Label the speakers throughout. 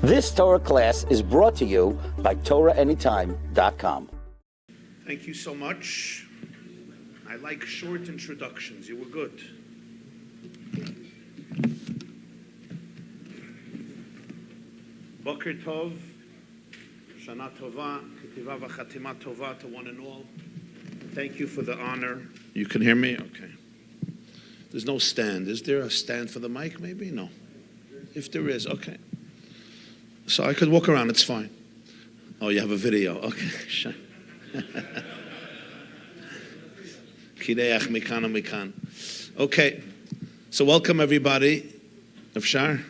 Speaker 1: This Torah class is brought to you by TorahAnytime.com.
Speaker 2: Thank you so much. I like short introductions. You were good. Boker Tov, Shana Tova, Ketiva v'Chatima Tova to one and all. Thank you for the honor. You can hear me? Okay. There's no stand. Is there a stand for the mic, maybe? No. If there is, okay. So I could walk around, it's fine. Oh, you have a video. Okay. Kideach mikan mikan. Okay. So welcome everybody. Efshar?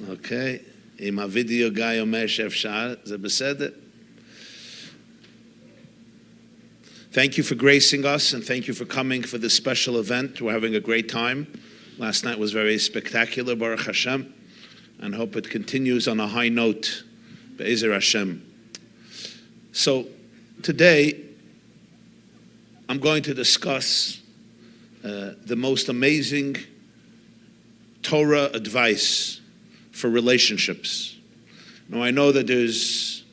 Speaker 2: Okay. Im video guy omer shefshar. Ze beseder. Thank you for gracing us and thank you for coming for this special event. We're having a great time. Last night was very spectacular, Baruch Hashem, and hope it continues on a high note, Be'ezer Hashem. So today, I'm going to discuss the most amazing Torah advice for relationships. Now I know that there's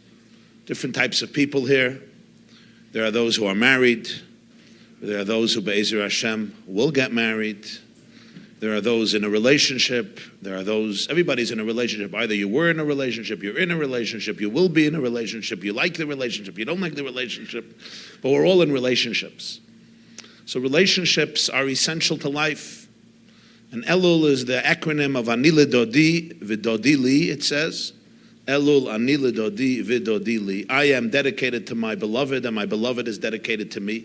Speaker 2: different types of people here. There are those who are married. There are those who, Be'ezer Hashem, will get married. There are those in a relationship. There are those, everybody's in a relationship. Either you were in a relationship, you're in a relationship, you will be in a relationship, you like the relationship, you don't like the relationship, but we're all in relationships. So relationships are essential to life. And Elul is the acronym of Ani L'Dodi V'Dodi Li, it says. Elul Ani L'Dodi V'Dodi Li. I am dedicated to my beloved, and my beloved is dedicated to me.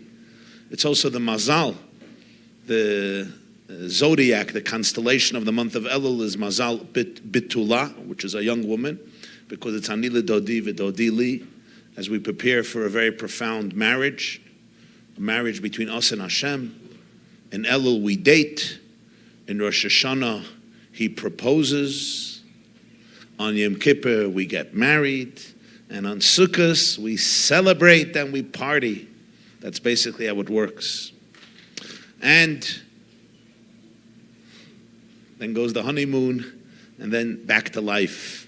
Speaker 2: It's also the Mazal, the zodiac, the constellation of the month of Elul is Mazal Bitula, which is a young woman, because it's Ani L'Dodi V'Dodi Li, as we prepare for a very profound marriage, a marriage between us and Hashem. In Elul we date. In Rosh Hashanah he proposes. On Yom Kippur we get married. And on Sukkot we celebrate and we party. That's basically how it works. And then goes the honeymoon, and then back to life.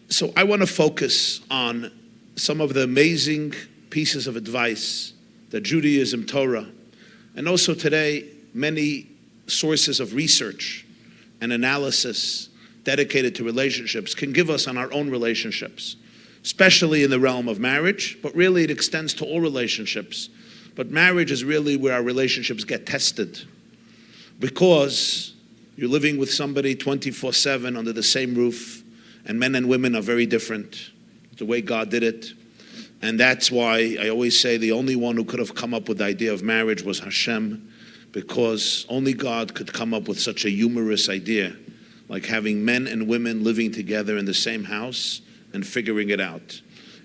Speaker 2: So I want to focus on some of the amazing pieces of advice that Judaism, Torah, and also today many sources of research and analysis dedicated to relationships can give us on our own relationships, especially in the realm of marriage, but really it extends to all relationships. But marriage is really where our relationships get tested, because you're living with somebody 24/7 under the same roof, and men and women are very different, the way God did it. And that's why I always say the only one who could have come up with the idea of marriage was Hashem, because only God could come up with such a humorous idea, like having men and women living together in the same house and figuring it out.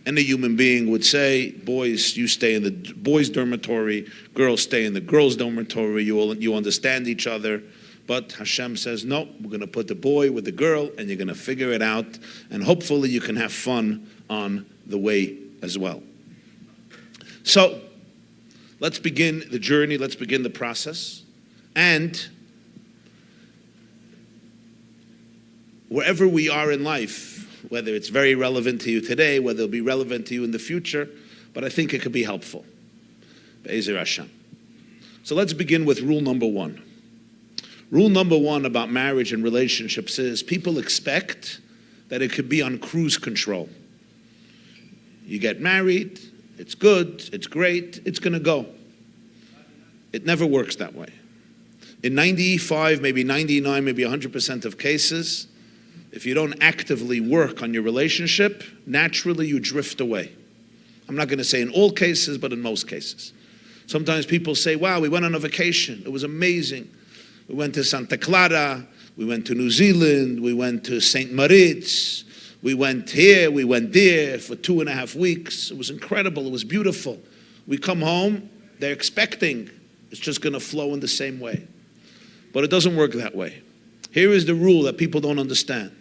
Speaker 2: Any human being would say, boys, you stay in the boys' dormitory, girls stay in the girls' dormitory, you understand each other. But Hashem says, no, we're going to put the boy with the girl, and you're going to figure it out, and hopefully you can have fun on the way as well. So, let's begin the journey, let's begin the process. And wherever we are in life, whether it's very relevant to you today, whether it'll be relevant to you in the future, but I think it could be helpful. Be'ezer Hashem. So let's begin with rule number one. Rule number one about marriage and relationships is people expect that it could be on cruise control. You get married, it's good, it's great, it's going to go. It never works that way. In 95, maybe 99, maybe 100% of cases, if you don't actively work on your relationship, naturally you drift away. I'm not going to say in all cases, but in most cases. Sometimes people say, wow, we went on a vacation. It was amazing. We went to Santa Clara. We went to New Zealand. We went to St. Moritz. We went here. We went there for 2.5 weeks. It was incredible. It was beautiful. We come home. They're expecting it's just going to flow in the same way. But it doesn't work that way. Here is the rule that people don't understand.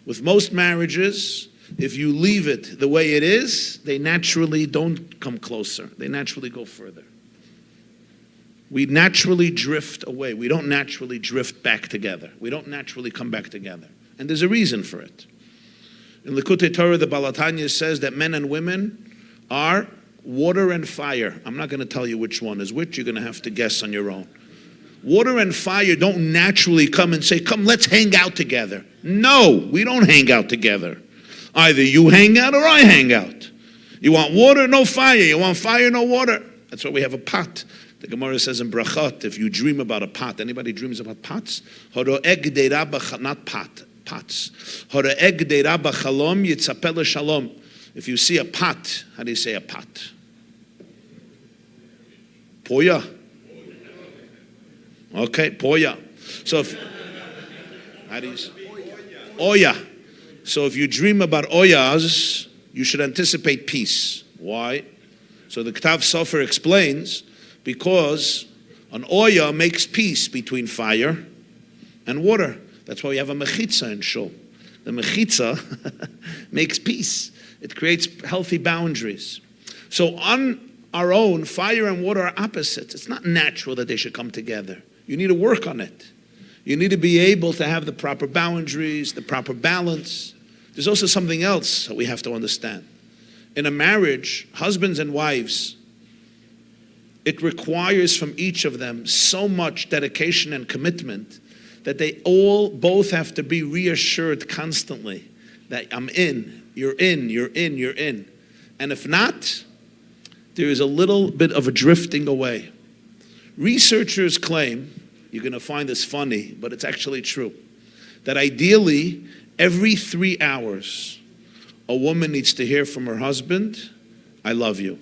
Speaker 2: With most marriages, if you leave it the way it is, they naturally don't come closer. They naturally go further. We naturally drift away. We don't naturally drift back together. We don't naturally come back together. And there's a reason for it. In Likutei Torah, the Baal HaTanya says that men and women are water and fire. I'm not going to tell you which one is which. You're going to have to guess on your own. Water and fire don't naturally come and say, come, let's hang out together. No, we don't hang out together. Either you hang out or I hang out. You want water, no fire. You want fire, no water. That's why we have a pot. The Gemara says in Brachot, if you dream about a pot, anybody dreams about pots? Not pot, pots. If you see a pot, how do you say a pot? Poya. Okay, poya. So if, how do you say? Oya. So if you dream about oyas, you should anticipate peace. Why? So the Ktav Sofer explains, because an oya makes peace between fire and water. That's why we have a mechitza in shul. The mechitza makes peace. It creates healthy boundaries. So on our own, fire and water are opposites. It's not natural that they should come together. You need to work on it. You need to be able to have the proper boundaries, the proper balance. There's also something else that we have to understand. In a marriage, husbands and wives, it requires from each of them so much dedication and commitment that they all both have to be reassured constantly that I'm in, you're in, you're in, you're in. And if not, there is a little bit of a drifting away. Researchers claim, you're going to find this funny, but it's actually true, that ideally, every 3 hours, a woman needs to hear from her husband, I love you.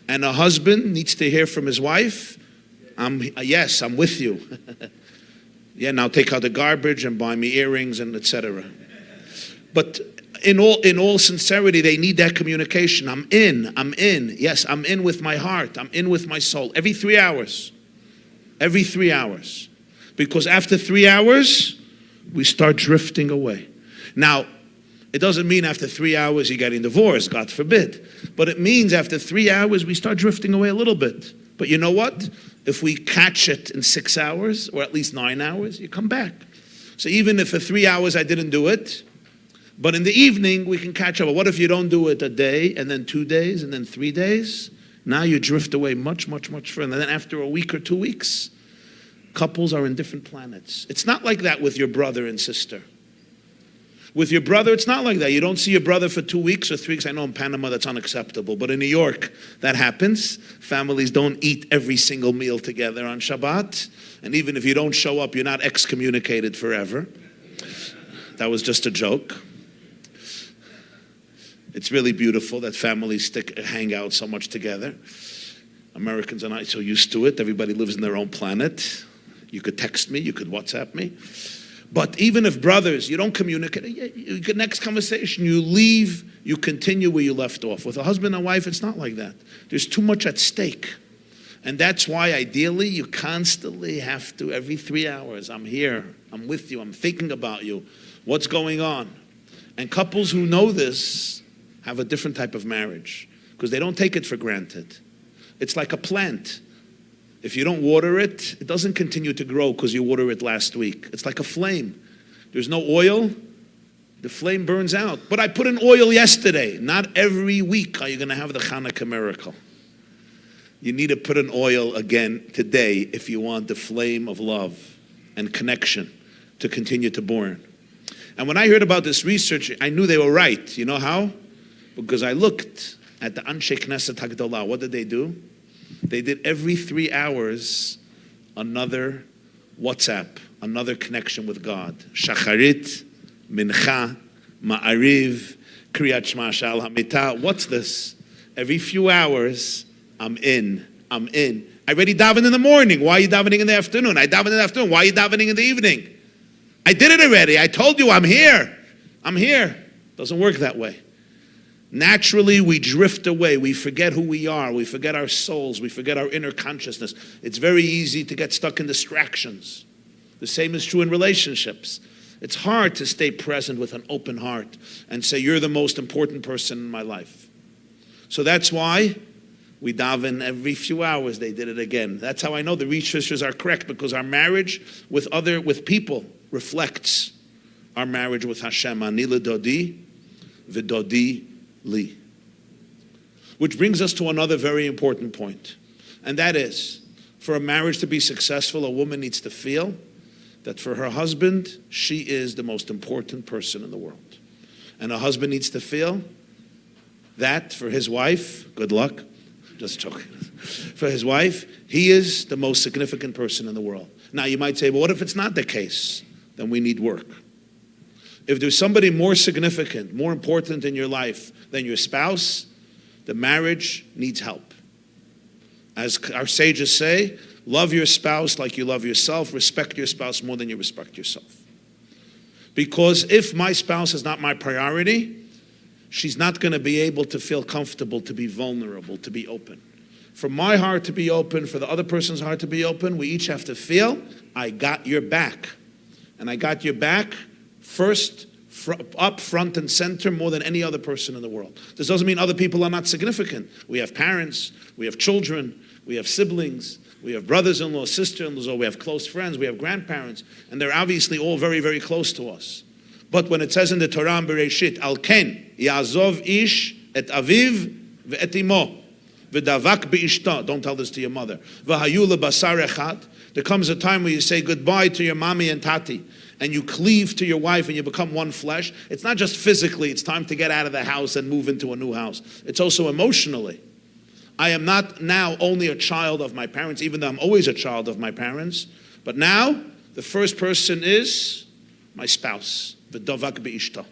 Speaker 2: And a husband needs to hear from his wife, yes, I'm with you. Yeah, now take out the garbage and buy me earrings and etc. But in all sincerity, they need that communication. I'm in. Yes, I'm in with my heart. I'm in with my soul. Every 3 hours. Every 3 hours. Because after 3 hours, we start drifting away. Now, it doesn't mean after 3 hours you're getting divorced, God forbid. But it means after 3 hours we start drifting away a little bit. But you know what? If we catch it in 6 hours, or at least 9 hours, you come back. So even if for 3 hours I didn't do it, but in the evening we can catch up. What if you don't do it a day, and then 2 days, and then 3 days? Now you drift away much, much, much further. And then after a week or 2 weeks, couples are in different planets. It's not like that with your brother and sister. With your brother, it's not like that. You don't see your brother for 2 weeks or 3 weeks. I know in Panama that's unacceptable, but in New York, that happens. Families don't eat every single meal together on Shabbat. And even if you don't show up, you're not excommunicated forever. That was just a joke. It's really beautiful that families hang out so much together. Americans are not so used to it. Everybody lives in their own planet. You could text me, you could WhatsApp me. But even if brothers, you don't communicate, you get next conversation, you leave, you continue where you left off. With a husband and wife, it's not like that. There's too much at stake. And that's why ideally you constantly have to, every 3 hours, I'm here, I'm with you, I'm thinking about you. What's going on? And couples who know this have a different type of marriage because they don't take it for granted. It's like a plant. If you don't water it, it doesn't continue to grow because you watered it last week. It's like a flame. There's no oil, the flame burns out. But I put in oil yesterday. Not every week are you going to have the Hanukkah miracle. You need to put in oil again today if you want the flame of love and connection to continue to burn. And when I heard about this research, I knew they were right. You know how? Because I looked at the Anshe Knesset Hagdolah. What did they do? They did every 3 hours another WhatsApp, another connection with God. Shacharit, Mincha, Ma'ariv, Kriyat Shema Shal HaMitah. What's this? Every few hours, I'm in. I already daven in the morning. Why are you davening in the afternoon? I daven in the afternoon. Why are you davening in the evening? I did it already. I told you I'm here. Doesn't work that way. Naturally, we drift away. We forget who we are. We forget our souls. We forget our inner consciousness. It's very easy to get stuck in distractions. The same is true in relationships. It's hard to stay present with an open heart and say, you're the most important person in my life. So that's why we daven every few hours. They did it again. That's how I know the researchers are correct, because our marriage with people reflects our marriage with Hashem. Ani l'dodi v'dodi li. Which brings us to another very important point. And that is, for a marriage to be successful, a woman needs to feel that for her husband, she is the most important person in the world. And a husband needs to feel that for his wife, good luck, just joking. For his wife, he is the most significant person in the world. Now you might say, well, what if it's not the case? Then we need work. If there's somebody more significant, more important in your life than your spouse, the marriage needs help. As our sages say, love your spouse like you love yourself, respect your spouse more than you respect yourself. Because if my spouse is not my priority, she's not going to be able to feel comfortable, to be vulnerable, to be open. For my heart to be open, for the other person's heart to be open, we each have to feel, I got your back. And I got your back first, up front and center, more than any other person in the world. This doesn't mean other people are not significant. We have parents, we have children, we have siblings, we have brothers-in-law, sister-in-law, we have close friends, we have grandparents, and they're obviously all very, very close to us. But when it says in the Torah in Bereshit, Al ken ya'azov ish et aviv ve'et imo v'davak be'ishta. Don't tell this to your mother. V'hayu lebasar echad. There comes a time where you say goodbye to your mommy and tati, and you cleave to your wife and you become one flesh. It's not just physically, it's time to get out of the house and move into a new house. It's also emotionally. I am not now only a child of my parents, even though I'm always a child of my parents, but now the first person is my spouse. V'davak be'ishta.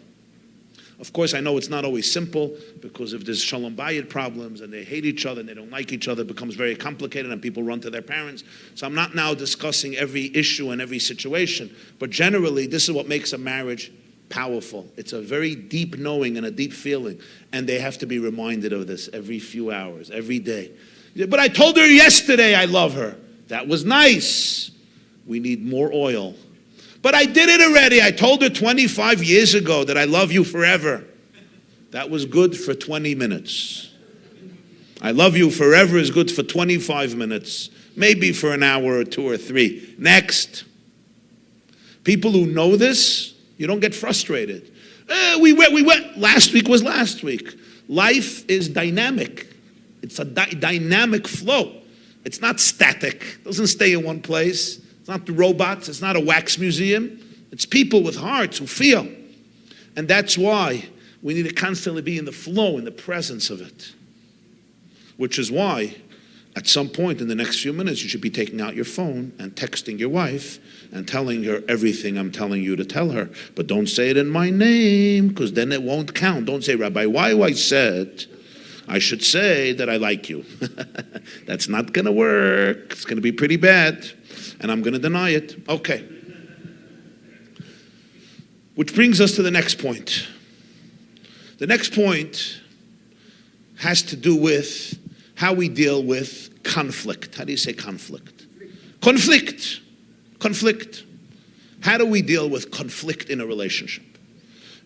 Speaker 2: Of course, I know it's not always simple, because if there's shalom bayit problems and they hate each other and they don't like each other, it becomes very complicated and people run to their parents. So I'm not now discussing every issue and every situation, but generally this is what makes a marriage powerful. It's a very deep knowing and a deep feeling, and they have to be reminded of this every few hours, every day. But I told her yesterday I love her. That was nice. We need more oil. But I did it already. I told her 25 years ago that I love you forever. That was good for 20 minutes. I love you forever is good for 25 minutes. Maybe for an hour or two or three. Next. People who know this, you don't get frustrated. We went. Last week was last week. Life is dynamic. It's a dynamic flow. It's not static. It doesn't stay in one place. It's not the robots. It's not a wax museum. It's people with hearts who feel. And that's why we need to constantly be in the flow, in the presence of it. Which is why, at some point in the next few minutes, you should be taking out your phone and texting your wife and telling her everything I'm telling you to tell her. But don't say it in my name, because then it won't count. Don't say, Rabbi, why I said I should say that I like you. That's not going to work. It's going to be pretty bad. And I'm going to deny it. Okay. Which brings us to the next point. The next point has to do with how we deal with conflict. How do you say conflict? Conflict. Conflict. How do we deal with conflict in a relationship?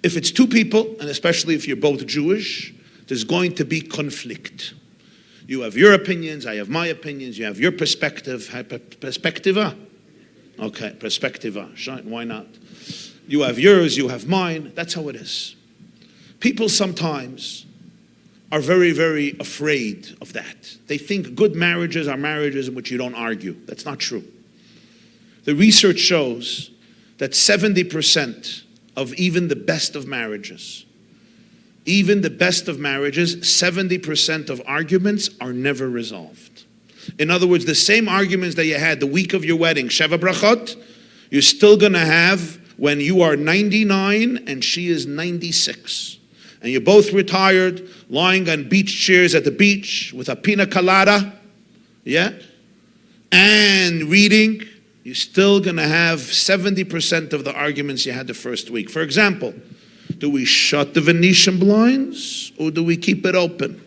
Speaker 2: If it's two people, and especially if you're both Jewish, there's going to be conflict. You have your opinions, I have my opinions, you have your perspective. Perspectiva? Okay, perspectiva. Why not? You have yours, you have mine. That's how it is. People sometimes are very, very afraid of that. They think good marriages are marriages in which you don't argue. That's not true. The research shows that 70% of even the best of marriages, 70% of arguments are never resolved. In other words, the same arguments that you had the week of your wedding, Sheva Brachot, you're still going to have when you are 99 and she is 96. And you're both retired, lying on beach chairs at the beach with a pina colada, yeah? And reading, you're still going to have 70% of the arguments you had the first week. For example, do we shut the Venetian blinds or do we keep it open?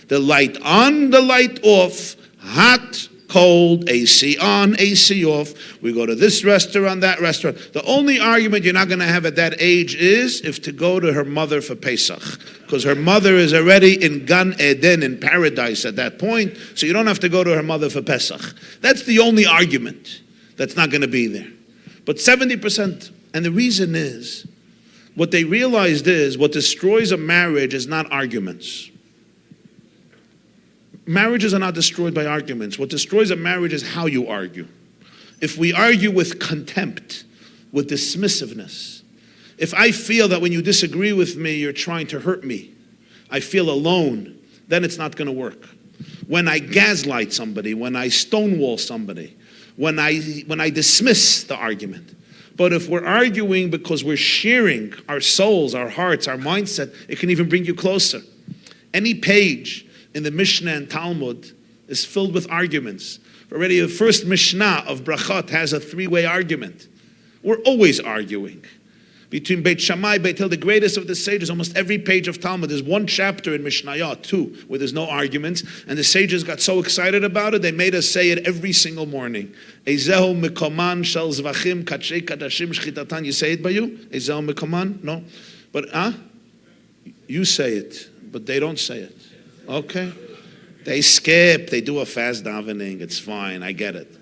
Speaker 2: The light on, the light off, hot, cold, AC on, AC off. We go to this restaurant, that restaurant. The only argument you're not going to have at that age is if to go to her mother for Pesach. Because her mother is already in Gan Eden, in paradise at that point, so you don't have to go to her mother for Pesach. That's the only argument that's not going to be there. But 70%, and the reason is, What they realized is what destroys a marriage is not arguments. Marriages are not destroyed by arguments. What destroys a marriage is how you argue. If we argue with contempt, with dismissiveness, if I feel that when you disagree with me, you're trying to hurt me, I feel alone, then it's not going to work. When I gaslight somebody, when I stonewall somebody, when I dismiss the argument. But if we're arguing because we're sharing our souls, our hearts, our mindset, it can even bring you closer. Any page in the Mishnah and Talmud is filled with arguments. Already the first Mishnah of Brachot has a three-way argument. We're always arguing. Between Beit Shammai, Beit Hillel, the greatest of the sages, almost every page of Talmud, there's one chapter in Mishnayot, 2, where there's no arguments, and the sages got so excited about it, they made us say it every single morning. Ezehu mikoman shel zvachim kachei kadashim shchitatan. You say it by you? Ezehu mikoman? No? But, you say it, but they don't say it. Okay? They skip, they do a fast davening, it's fine, I get it.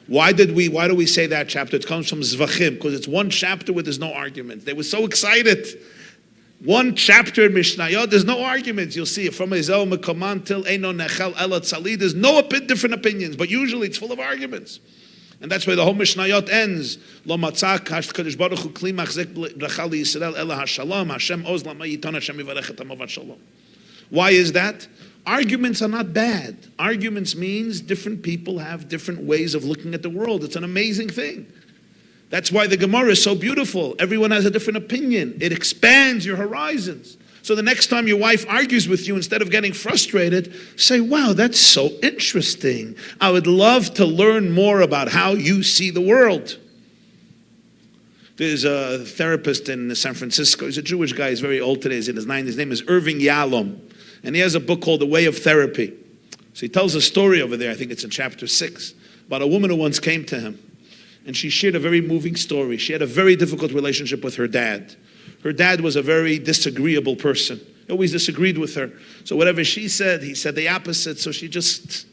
Speaker 2: Why do we say that chapter? It comes from Zvachim, because it's one chapter where there's no arguments. They were so excited. One chapter in Mishnayot, there's no arguments. You'll see it from Ezel Mekoman till Eino Nechel Ela Tzali. There's no different opinions, but usually it's full of arguments. And that's where the whole Mishnayot ends. Lo matzah kadosh baruch hu kli machzek bracha liYisrael ela hashalom. Hashem oz lama yiton Hashem yivarech et amo v'shalom. Why is that? Arguments are not bad. Arguments means different people have different ways of looking at the world. It's an amazing thing. That's why the Gemara is so beautiful. Everyone has a different opinion. It expands your horizons. So the next time your wife argues with you, instead of getting frustrated, say, wow, that's so interesting. I would love to learn more about how you see the world. There's a therapist in San Francisco. He's a Jewish guy. He's very old today. He's in his 90s. His name is Irving Yalom. And he has a book called The Way of Therapy. So he tells a story over there, I think it's in chapter 6, about a woman who once came to him. And she shared a very moving story. She had a very difficult relationship with her dad. Her dad was a very disagreeable person. He always disagreed with her. So whatever she said, he said the opposite. So she just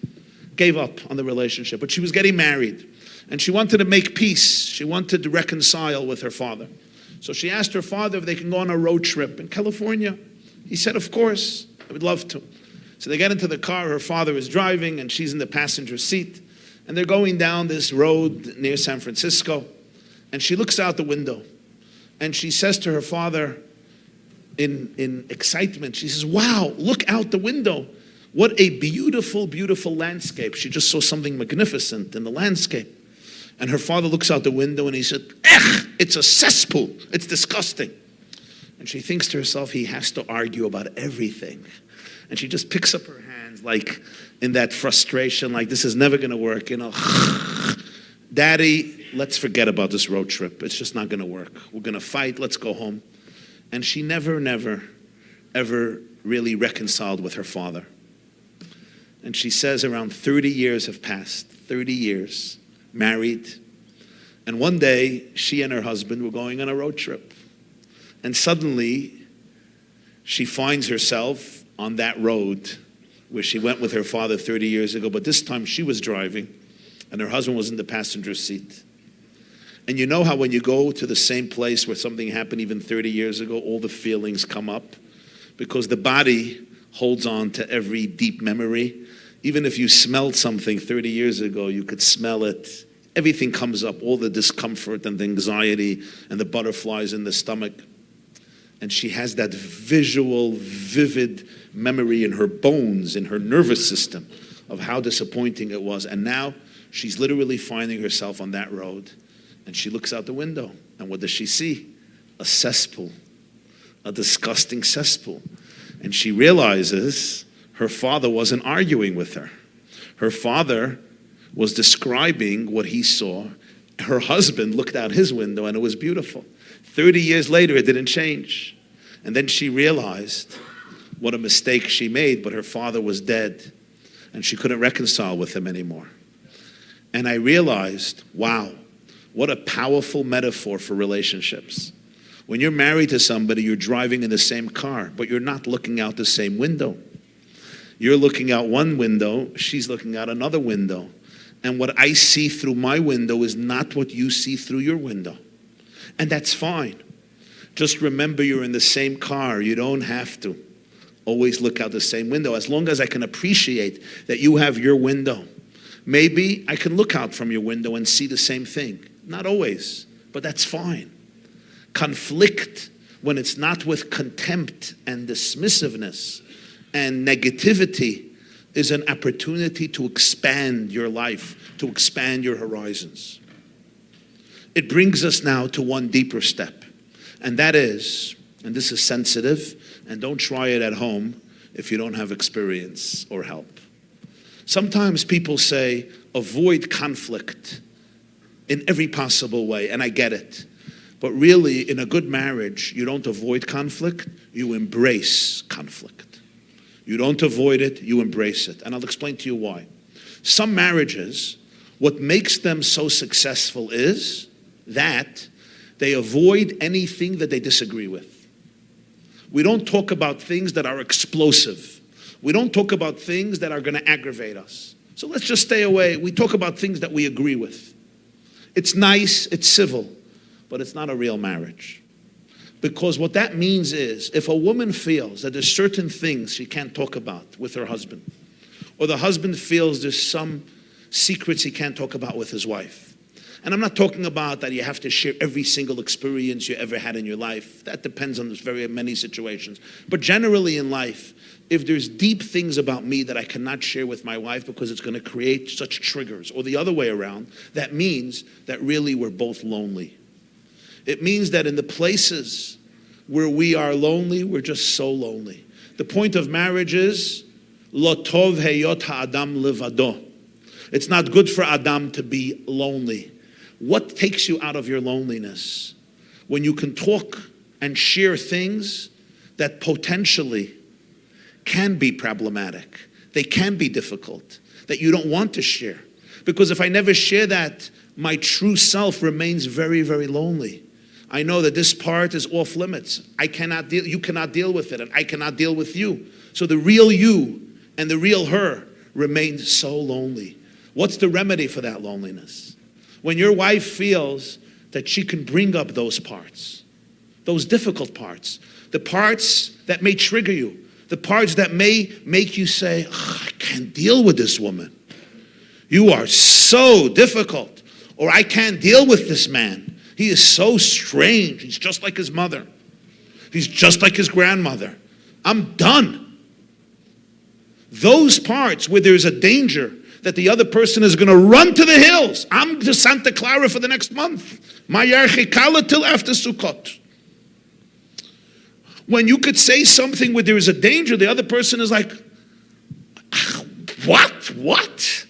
Speaker 2: gave up on the relationship. But she was getting married. And she wanted to make peace. She wanted to reconcile with her father. So she asked her father if they can go on a road trip in California. He said, of course. I would love to. So they get into the car, her father is driving, and she's in the passenger seat. And they're going down this road near San Francisco. And she looks out the window. And she says to her father, in excitement, she says, wow, look out the window. What a beautiful, beautiful landscape. She just saw something magnificent in the landscape. And her father looks out the window and he said, it's a cesspool. It's disgusting. And she thinks to herself, he has to argue about everything. And she just picks up her hands like in that frustration, like this is never going to work, Daddy, let's forget about this road trip. It's just not going to work. We're going to fight. Let's go home. And she never, ever really reconciled with her father. And she says around 30 years have passed, 30 years, married. And one day, she and her husband were going on a road trip. And suddenly, she finds herself on that road where she went with her father 30 years ago, but this time she was driving and her husband was in the passenger seat. And you know how when you go to the same place where something happened even 30 years ago, all the feelings come up? Because the body holds on to every deep memory. Even if you smelled something 30 years ago, you could smell it. Everything comes up, all the discomfort and the anxiety and the butterflies in the stomach. And she has that visual, vivid memory in her bones, in her nervous system of how disappointing it was. And now she's literally finding herself on that road. And she looks out the window. And what does she see? A cesspool, a disgusting cesspool. And she realizes her father wasn't arguing with her. Her father was describing what he saw. Her husband looked out his window and it was beautiful. 30 years later, it didn't change. And then she realized what a mistake she made, but her father was dead and she couldn't reconcile with him anymore. And I realized, wow, what a powerful metaphor for relationships. When you're married to somebody, you're driving in the same car, but you're not looking out the same window. You're looking out one window, she's looking out another window. And what I see through my window is not what you see through your window. And that's fine. Just remember you're in the same car. You don't have to always look out the same window. As long as I can appreciate that you have your window, maybe I can look out from your window and see the same thing. Not always, but that's fine. Conflict, when it's not with contempt and dismissiveness and negativity, is an opportunity to expand your life, to expand your horizons. It brings us now to one deeper step, and that is, and this is sensitive, and don't try it at home if you don't have experience or help. Sometimes people say, avoid conflict in every possible way, and I get it. But really, in a good marriage, you don't avoid conflict, you embrace conflict. You don't avoid it, you embrace it. And I'll explain to you why. Some marriages, what makes them so successful is that they avoid anything that they disagree with. We don't talk about things that are explosive. We don't talk about things that are going to aggravate us. So let's just stay away. We talk about things that we agree with. It's nice, it's civil, but it's not a real marriage. Because what that means is, if a woman feels that there's certain things she can't talk about with her husband, or the husband feels there's some secrets he can't talk about with his wife. And I'm not talking about that you have to share every single experience you ever had in your life. That depends on very many situations. But generally in life, if there's deep things about me that I cannot share with my wife because it's going to create such triggers, or the other way around, that means that really we're both lonely. It means that in the places where we are lonely, we're just so lonely. The point of marriage is, lo tov heyot ha'adam levado. It's not good for Adam to be lonely. What takes you out of your loneliness? When you can talk and share things that potentially can be problematic. They can be difficult, that you don't want to share. Because if I never share that, my true self remains very, very lonely. I know that this part is off limits. I cannot deal, you cannot deal with it, and I cannot deal with you. So the real you and the real her remain so lonely. What's the remedy for that loneliness? When your wife feels that she can bring up those parts, those difficult parts, the parts that may trigger you, the parts that may make you say, I can't deal with this woman. You are so difficult. Or I can't deal with this man. He is so strange. He's just like his mother. He's just like his grandmother. I'm done. Those parts where there's a danger that the other person is going to run to the hills. I'm to Santa Clara for the next month. My Yarchei Kallah till after Sukkot. When you could say something where there is a danger, the other person is like, what?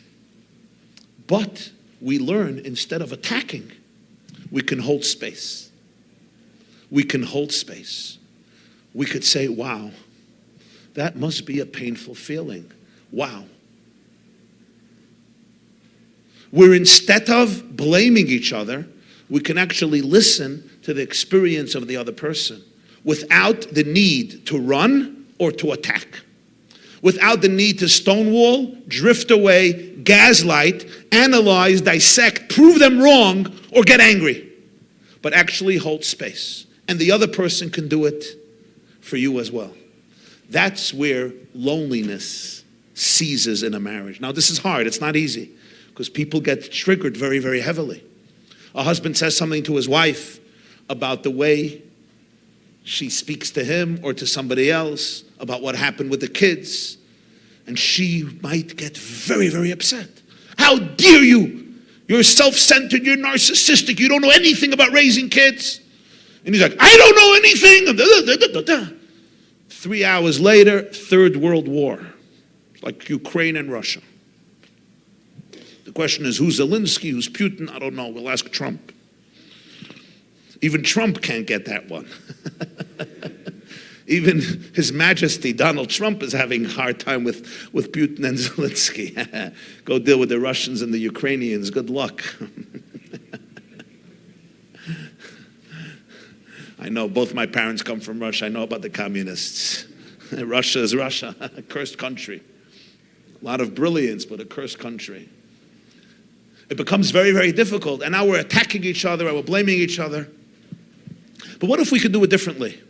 Speaker 2: But we learn, instead of attacking, we can hold space. We can hold space. We could say, wow, that must be a painful feeling. Wow. Where instead of blaming each other, we can actually listen to the experience of the other person without the need to run or to attack. Without the need to stonewall, drift away, gaslight, analyze, dissect, prove them wrong, or get angry. But actually hold space. And the other person can do it for you as well. That's where loneliness ceases in a marriage. Now this is hard, it's not easy, because people get triggered very, very heavily. A husband says something to his wife about the way she speaks to him or to somebody else, about what happened with the kids, and she might get very, very upset. How dare you? You're self-centered, you're narcissistic, you don't know anything about raising kids. And he's like, I don't know anything. 3 hours later, Third World War, like Ukraine and Russia. The question is, who's Zelensky, who's Putin? I don't know, we'll ask Trump. Even Trump can't get that one. Even His Majesty Donald Trump is having a hard time with Putin and Zelensky. Go deal with the Russians and the Ukrainians. Good luck. I know both my parents come from Russia. I know about the communists. Russia is Russia, a cursed country. A lot of brilliance, but a cursed country. It becomes very, very difficult. And now we're attacking each other and we're blaming each other. But what if we could do it differently?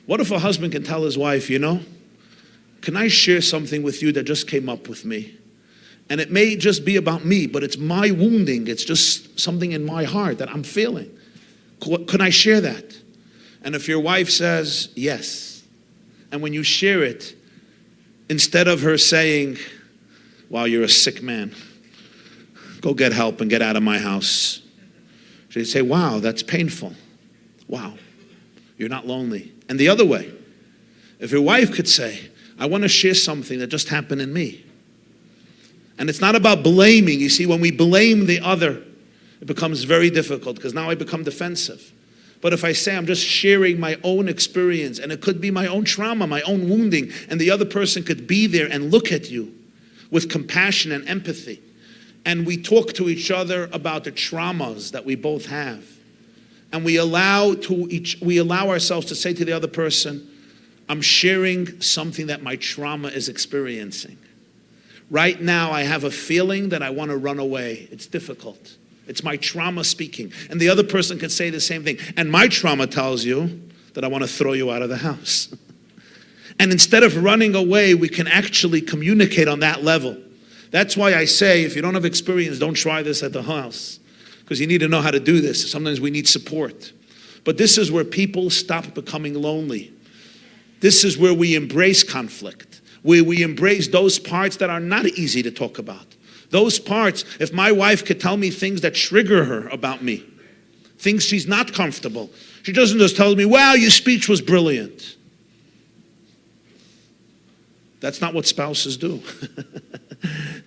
Speaker 2: What if a husband can tell his wife, can I share something with you that just came up with me? And it may just be about me, but it's my wounding. It's just something in my heart that I'm feeling. Can I share that? And if your wife says yes, and when you share it, instead of her saying, wow, you're a sick man, go get help and get out of my house, she'd say, wow, that's painful. Wow, you're not lonely. And the other way, if your wife could say, I want to share something that just happened in me. And it's not about blaming. You see, when we blame the other, it becomes very difficult because now I become defensive. But if I say I'm just sharing my own experience, and it could be my own trauma, my own wounding, and the other person could be there and look at you with compassion and empathy, and we talk to each other about the traumas that we both have, and we allow ourselves to say to the other person, I'm sharing something that my trauma is experiencing. Right now I have a feeling that I want to run away. It's difficult. It's my trauma speaking. And the other person can say the same thing. And my trauma tells you that I want to throw you out of the house. And instead of running away, we can actually communicate on that level. That's why I say, if you don't have experience, don't try this at the house. Because you need to know how to do this. Sometimes we need support. But this is where people stop becoming lonely. This is where we embrace conflict, where we embrace those parts that are not easy to talk about. Those parts, if my wife could tell me things that trigger her about me, things she's not comfortable, she doesn't just tell me, wow, your speech was brilliant. That's not what spouses do.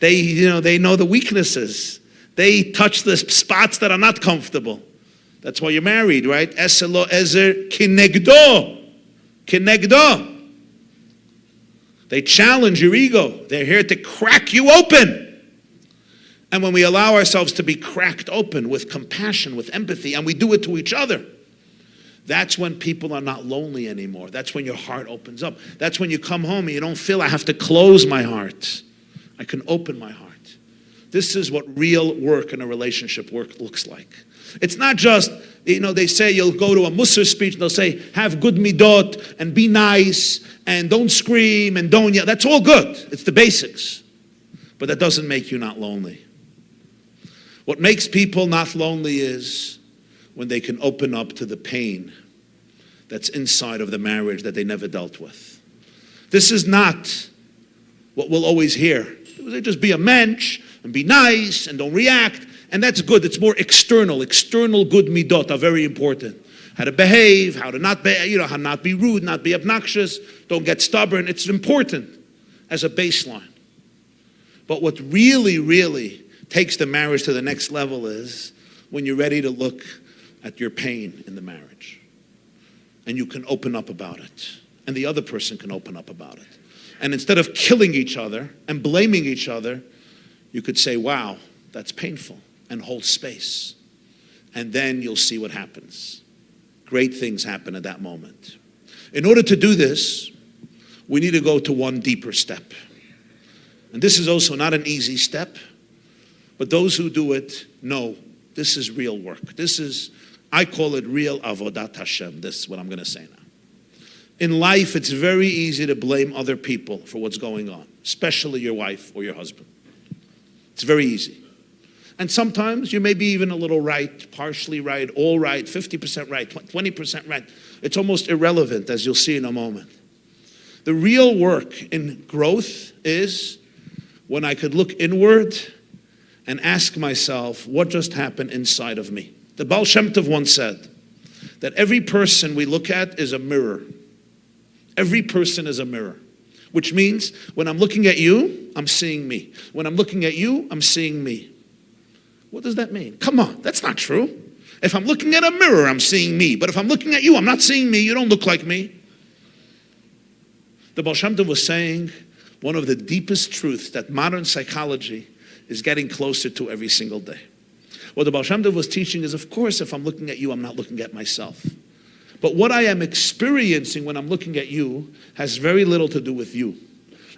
Speaker 2: They know the weaknesses. They touch the spots that are not comfortable. That's why you're married, right? Eselo ezer kinegdo. Kinegdo. They challenge your ego. They're here to crack you open. And when we allow ourselves to be cracked open with compassion, with empathy, and we do it to each other, that's when people are not lonely anymore. That's when your heart opens up. That's when you come home and you don't feel I have to close my heart. I can open my heart. This is what real work in a relationship work looks like. It's not just, they say you'll go to a Musar speech and they'll say, have good midot and be nice and don't scream and don't yell. That's all good. It's the basics. But that doesn't make you not lonely. What makes people not lonely is when they can open up to the pain that's inside of the marriage that they never dealt with. This is not what we'll always hear. They just be a mensch and be nice and don't react. And that's good. It's more external. External good midot are very important. How to behave, how to not behave, how not be rude, not be obnoxious, don't get stubborn. It's important as a baseline. But what really, really takes the marriage to the next level is when you're ready to look at your pain in the marriage. And you can open up about it. And the other person can open up about it. And instead of killing each other and blaming each other, you could say, wow, that's painful, and hold space. And then you'll see what happens. Great things happen at that moment. In order to do this, we need to go to one deeper step. And this is also not an easy step, but those who do it know this is real work. I call it real avodat Hashem. This is what I'm going to say now. In life, it's very easy to blame other people for what's going on, especially your wife or your husband. It's very easy. And sometimes you may be even a little right, partially right, all right, 50% right, 20% right. It's almost irrelevant, as you'll see in a moment. The real work in growth is when I could look inward and ask myself, what just happened inside of me? The Baal Shem Tov once said that every person we look at is a mirror. Every person is a mirror, which means when I'm looking at you, I'm seeing me. When I'm looking at you, I'm seeing me. What does that mean? Come on, that's not true. If I'm looking at a mirror, I'm seeing me. But if I'm looking at you, I'm not seeing me. You don't look like me. The Baal Shem Tov was saying one of the deepest truths that modern psychology is getting closer to every single day. What the Baal Shem Tov was teaching is, of course, if I'm looking at you, I'm not looking at myself. But what I am experiencing when I'm looking at you has very little to do with you.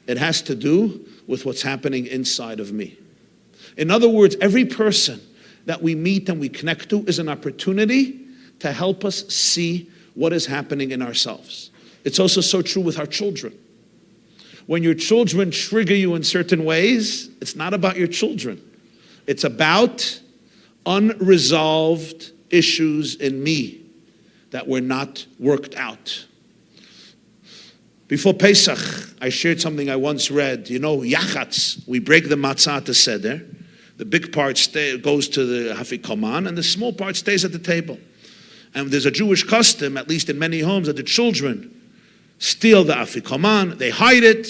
Speaker 2: It has to do with what's happening inside of me. In other words, every person that we meet and we connect to is an opportunity to help us see what is happening in ourselves. It's also so true with our children. When your children trigger you in certain ways, it's not about your children. It's about unresolved issues in me that were not worked out. Before Pesach, I shared something I once read. You know, yachatz, we break the matzah at the seder. The big part goes to the hafikoman, and the small part stays at the table. And there's a Jewish custom, at least in many homes, that the children steal the afikoman, they hide it,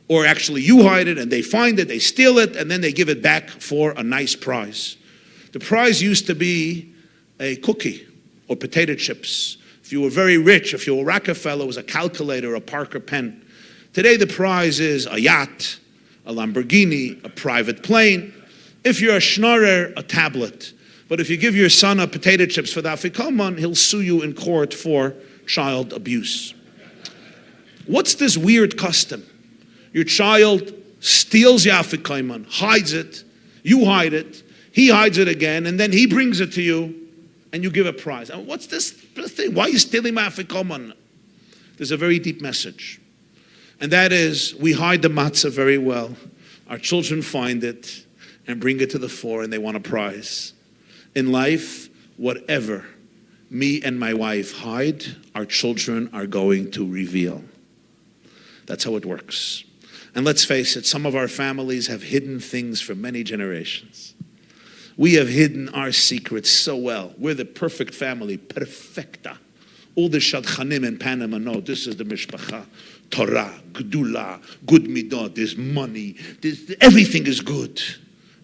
Speaker 2: or actually you hide it, and they find it, they steal it, and then they give it back for a nice prize. The prize used to be a cookie or potato chips. If you were very rich, if you were Rockefeller, it was a calculator, a Parker pen. Today the prize is a yacht, a Lamborghini, a private plane. If you're a schnorrer, a tablet. But if you give your son a potato chips for the afikoman, he'll sue you in court for child abuse. What's this weird custom? Your child steals your afikoman, hides it, you hide it, he hides it again, and then he brings it to you, and you give a prize. And what's this thing? Why are you stealing my afikoman? There's a very deep message. And that is, we hide the matzah very well. Our children find it and bring it to the fore, and they want a prize. In life, whatever me and my wife hide, our children are going to reveal. That's how it works. And let's face it, some of our families have hidden things for many generations. We have hidden our secrets so well. We're the perfect family, perfecta. All the shadchanim in Panama know this is the mishpacha. Torah, gedula, good midot, there's money, everything is good.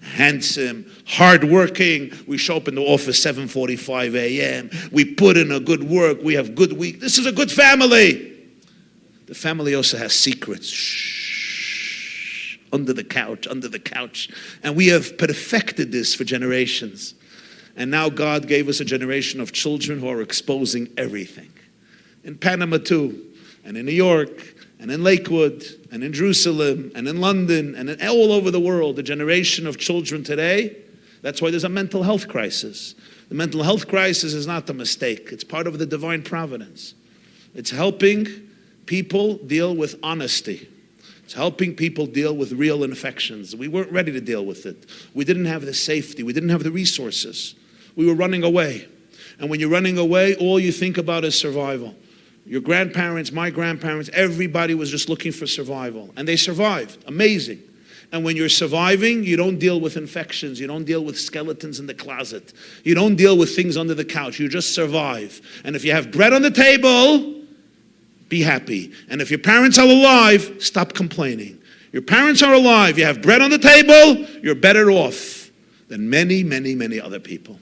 Speaker 2: Handsome, hardworking. We show up in the office 7:45 a.m. We put in a good work. We have good week. This is a good family. The family also has secrets. Shh. Under the couch. And we have perfected this for generations. And now God gave us a generation of children who are exposing everything. In Panama too, and in New York, and in Lakewood, and in Jerusalem, and in London, and all over the world, the generation of children today, that's why there's a mental health crisis. The mental health crisis is not a mistake. It's part of the divine providence. It's helping people deal with honesty. It's helping people deal with real infections. We weren't ready to deal with it. We didn't have the safety. We didn't have the resources. We were running away. And when you're running away, all you think about is survival. Your grandparents, my grandparents, everybody was just looking for survival. And they survived. Amazing. And when you're surviving, you don't deal with infections. You don't deal with skeletons in the closet. You don't deal with things under the couch. You just survive. And if you have bread on the table, be happy. And if your parents are alive, stop complaining. Your parents are alive, you have bread on the table, you're better off than many, many, many other people.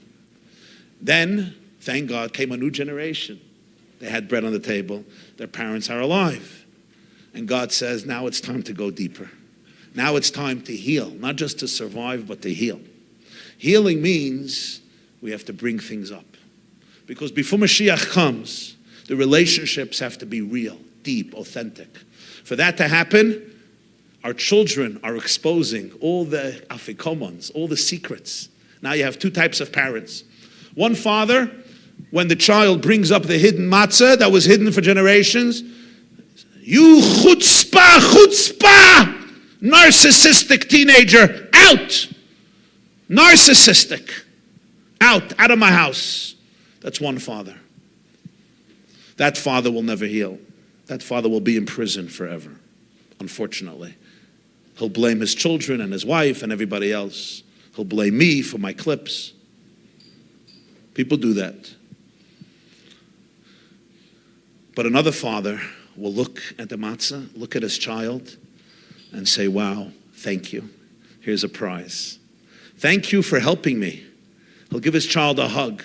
Speaker 2: Then, thank God, came a new generation. They had bread on the table. Their parents are alive. And God says, now it's time to go deeper. Now it's time to heal. Not just to survive, but to heal. Healing means we have to bring things up. Because before Mashiach comes, the relationships have to be real, deep, authentic. For that to happen, our children are exposing all the afikomons, all the secrets. Now you have two types of parents. One father, when the child brings up the hidden matzah that was hidden for generations, you chutzpah, narcissistic teenager, out. Narcissistic, out of my house. That's one father. That father will never heal. That father will be in prison forever, unfortunately. He'll blame his children and his wife and everybody else. He'll blame me for my clips. People do that. But another father will look at the matzah, look at his child, and say, wow, thank you. Here's a prize. Thank you for helping me. He'll give his child a hug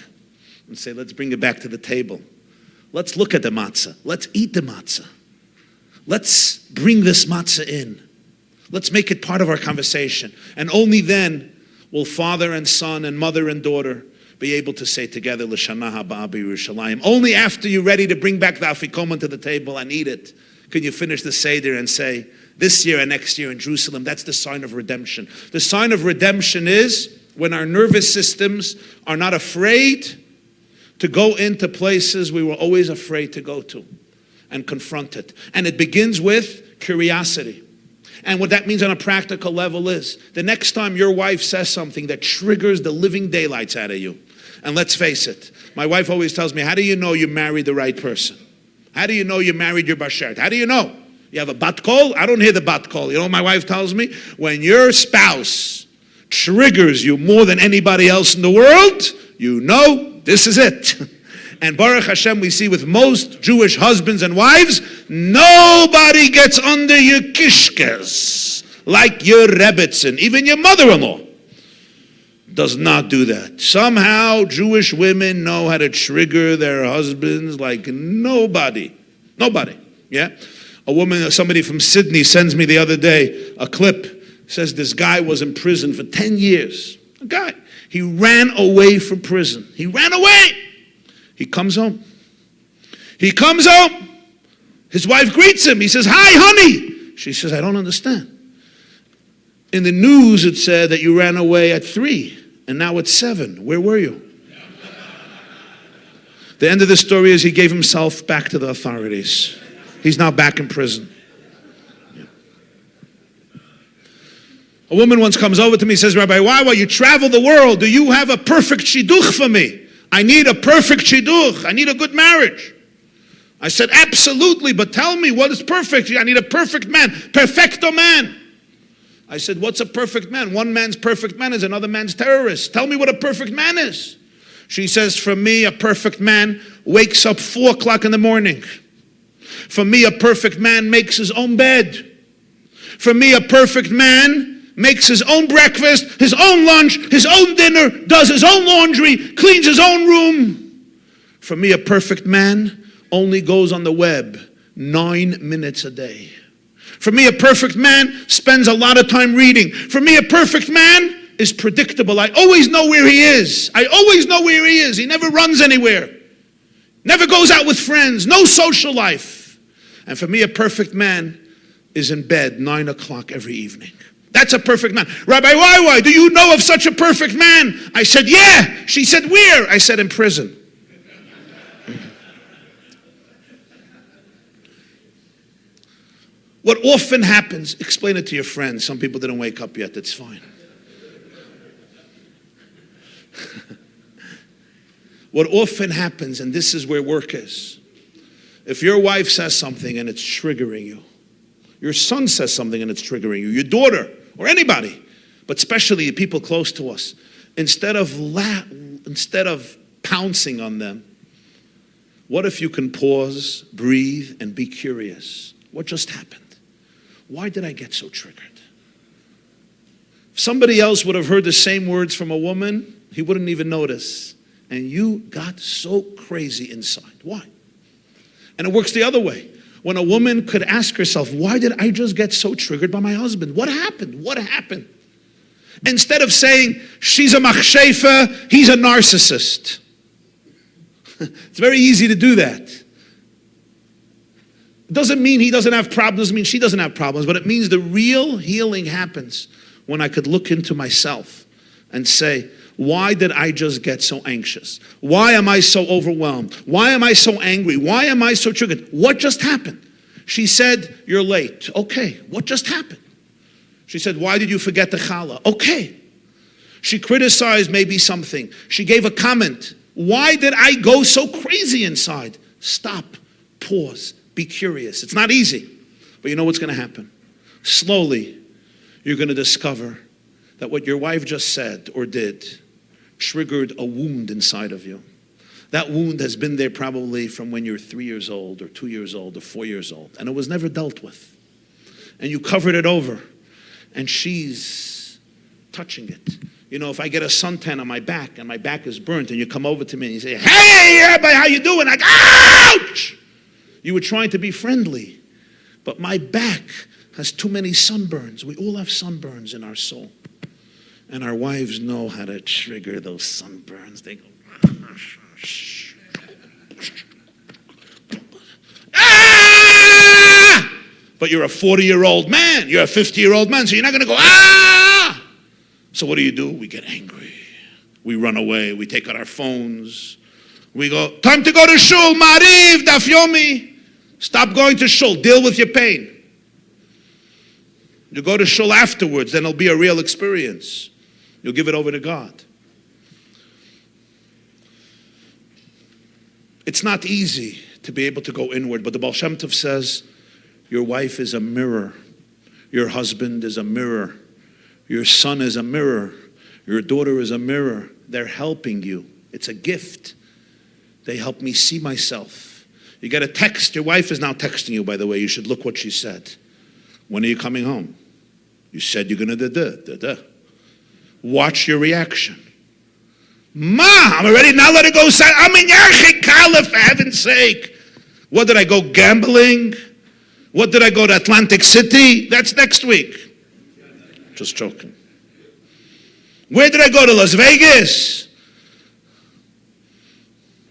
Speaker 2: and say, let's bring it back to the table. Let's look at the matzah. Let's eat the matzah. Let's bring this matzah in. Let's make it part of our conversation. And only then will father and son and mother and daughter be able to say together, L'shana haba b'Yerushalayim. Only after you're ready to bring back the afikoman to the table and eat it, can you finish the Seder and say, this year and next year in Jerusalem, that's the sign of redemption. The sign of redemption is when our nervous systems are not afraid to go into places we were always afraid to go to and confront it. And it begins with curiosity. And what that means on a practical level is the next time your wife says something that triggers the living daylights out of you, and let's face it, my wife always tells me, how do you know you married the right person? How do you know you married your bashert? How do you know? You have a bat kol? I don't hear the bat kol. You know what my wife tells me? When your spouse triggers you more than anybody else in the world, you know this is it. And Baruch Hashem, we see with most Jewish husbands and wives, nobody gets under your kishkes like your Rebbitzin, even your mother-in-law does not do that. Somehow Jewish women know how to trigger their husbands like nobody. Nobody, yeah? Somebody from Sydney sends me the other day a clip. Says this guy was in prison for 10 years. A guy. He ran away from prison. He ran away. He comes home. He comes home. His wife greets him. He says, hi, honey. She says, I don't understand. In the news, it said that you ran away at 3, and now it's 7. Where were you? The end of the story is he gave himself back to the authorities. He's now back in prison. A woman once comes over to me and says, Rabbi, why you travel the world? Do you have a perfect shidduch for me? I need a perfect shidduch. I need a good marriage. I said, absolutely, but tell me what is perfect. I need a perfect man, perfecto man. I said, what's a perfect man? One man's perfect man is another man's terrorist. Tell me what a perfect man is. She says, for me, a perfect man wakes up 4 o'clock in the morning. For me, a perfect man makes his own bed. For me, a perfect man makes his own breakfast, his own lunch, his own dinner, does his own laundry, cleans his own room. For me, a perfect man only goes on the web 9 minutes a day. For me, a perfect man spends a lot of time reading. For me, a perfect man is predictable. I always know where he is. I always know where he is. He never runs anywhere. Never goes out with friends. No social life. And for me, a perfect man is in bed 9 o'clock every evening. That's a perfect man. Rabbi, why? Do you know of such a perfect man? I said, yeah. She said, where? I said, in prison. What often happens, explain it to your friends. Some people didn't wake up yet. That's fine. What often happens, and this is where work is, if your wife says something and it's triggering you, your son says something and it's triggering you, your daughter, or anybody, but especially people close to us, instead of pouncing on them, what if you can pause, breathe, and be curious? What just happened? Why did I get so triggered? If somebody else would have heard the same words from a woman, he wouldn't even notice. And you got so crazy inside. Why? And it works the other way. When a woman could ask herself, why did I just get so triggered by my husband? What happened? What happened? Instead of saying, she's a machshefa, he's a narcissist. It's very easy to do that. It doesn't mean he doesn't have problems, doesn't mean she doesn't have problems, but it means the real healing happens when I could look into myself and say, why did I just get so anxious? Why am I so overwhelmed? Why am I so angry? Why am I so triggered? What just happened? She said, you're late. Okay, what just happened? She said, why did you forget the Kallah? Okay. She criticized maybe something. She gave a comment. Why did I go so crazy inside? Stop, pause, be curious. It's not easy, but you know what's going to happen? Slowly, you're going to discover that what your wife just said or did triggered a wound inside of you. That wound has been there probably from when you're 3 years old or 2 years old or 4 years old, and it was never dealt with. And you covered it over, and she's touching it. You know, if I get a suntan on my back and my back is burnt and you come over to me and you say, hey, Rabbi, how you doing? I go, ouch! You were trying to be friendly, but my back has too many sunburns. We all have sunburns in our soul. And our wives know how to trigger those sunburns. They go, ah! But you're a 40-year-old man. You're a 50-year-old man, so you're not going to go, ah! So what do? We get angry. We run away. We take out our phones. We go, time to go to shul, Mariv, Daf Yomi. Stop going to shul, deal with your pain. You go to shul afterwards, then it'll be a real experience. You'll give it over to God. It's not easy to be able to go inward, but the Baal Shem Tov says, your wife is a mirror. Your husband is a mirror. Your son is a mirror. Your daughter is a mirror. They're helping you. It's a gift. They help me see myself. You get a text. Your wife is now texting you, by the way. You should look what she said. When are you coming home? You said you're going to da-da. Watch your reaction. Ma, I'm already, now let it go. I'm in Yarchei, Kallah, for heaven's sake. What did I go, gambling? What did I go to Atlantic City? That's next week. Just joking. Where did I go, to Las Vegas?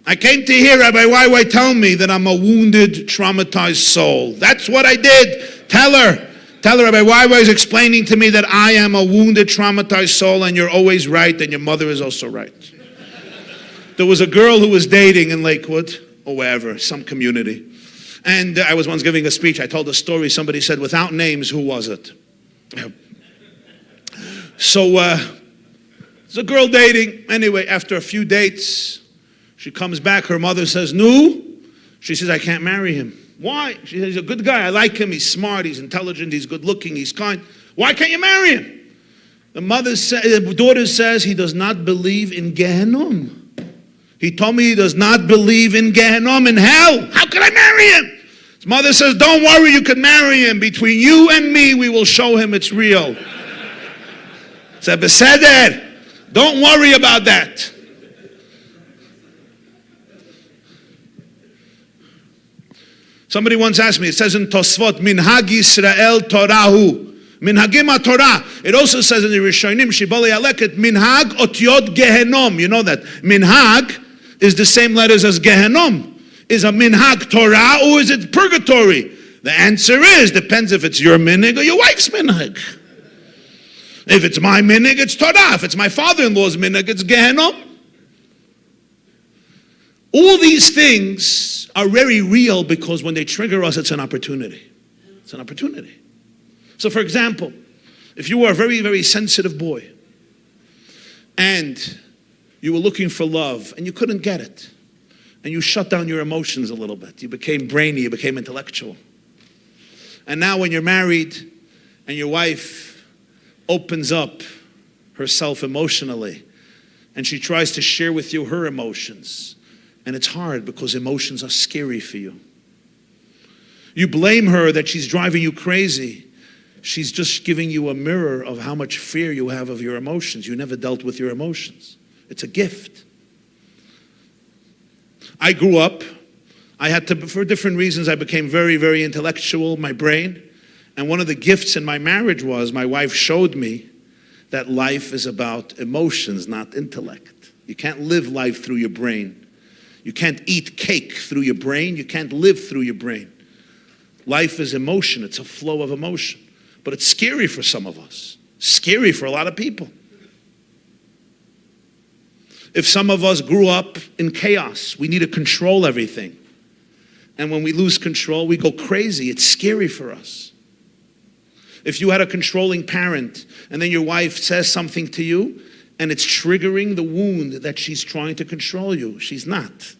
Speaker 2: I came to hear Rabbi YY tell me that I'm a wounded, traumatized soul. That's what I did. Tell her Rabbi YY is explaining to me that I am a wounded, traumatized soul, and you're always right, and your mother is also right. There was a girl who was dating in Lakewood, or wherever, some community. And I was once giving a speech. I told a story. Somebody said, without names, who was it? So, there's a girl dating. Anyway, after a few dates, she comes back. Her mother says, no. She says, I can't marry him. Why? She says, he's a good guy. I like him. He's smart. He's intelligent. He's good looking. He's kind. Why can't you marry him? The daughter says, he does not believe in Gehenom. He told me he does not believe in Gehenom, in hell. How can I marry him? His mother says, don't worry, you can marry him. Between you and me, we will show him it's real. Said, Beseder, don't worry about that. Somebody once asked me, it says in Tosfot, Minhag Yisrael Torahu. Minhagim Torah. It also says in the Rishonim, Shibbolei Aleket, Minhag Otiot Gehenom. You know that. Minhag is the same letters as Gehenom. Is a minhag Torah or is it purgatory? The answer is, depends if it's your minhag or your wife's minhag. If it's my minhag, it's Torah. If it's my father-in-law's minhag, it's Gehenom. All these things are very real because when they trigger us, it's an opportunity. It's an opportunity. So for example, if you were a very, very sensitive boy and you were looking for love and you couldn't get it and you shut down your emotions a little bit, you became brainy, you became intellectual. And now when you're married and your wife opens up herself emotionally and she tries to share with you her emotions, and it's hard because emotions are scary for you. You blame her that she's driving you crazy. She's just giving you a mirror of how much fear you have of your emotions. You never dealt with your emotions. It's a gift. I grew up. I had to, for different reasons, I became very, very intellectual, my brain. And one of the gifts in my marriage was my wife showed me that life is about emotions, not intellect. You can't live life through your brain. You can't eat cake through your brain. You can't live through your brain. Life is emotion. It's a flow of emotion. But it's scary for some of us. Scary for a lot of people. If some of us grew up in chaos, we need to control everything. And when we lose control, we go crazy. It's scary for us. If you had a controlling parent and then your wife says something to you and it's triggering the wound that she's trying to control you, she's not.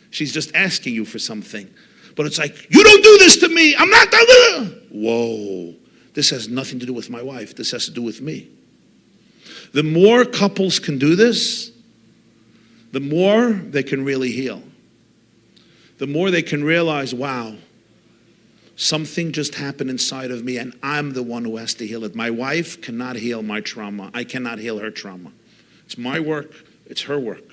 Speaker 2: She's just asking you for something. But it's like, you don't do this to me. I'm not done. Whoa. This has nothing to do with my wife. This has to do with me. The more couples can do this, the more they can really heal. The more they can realize, wow, something just happened inside of me and I'm the one who has to heal it. My wife cannot heal my trauma. I cannot heal her trauma. It's my work. It's her work.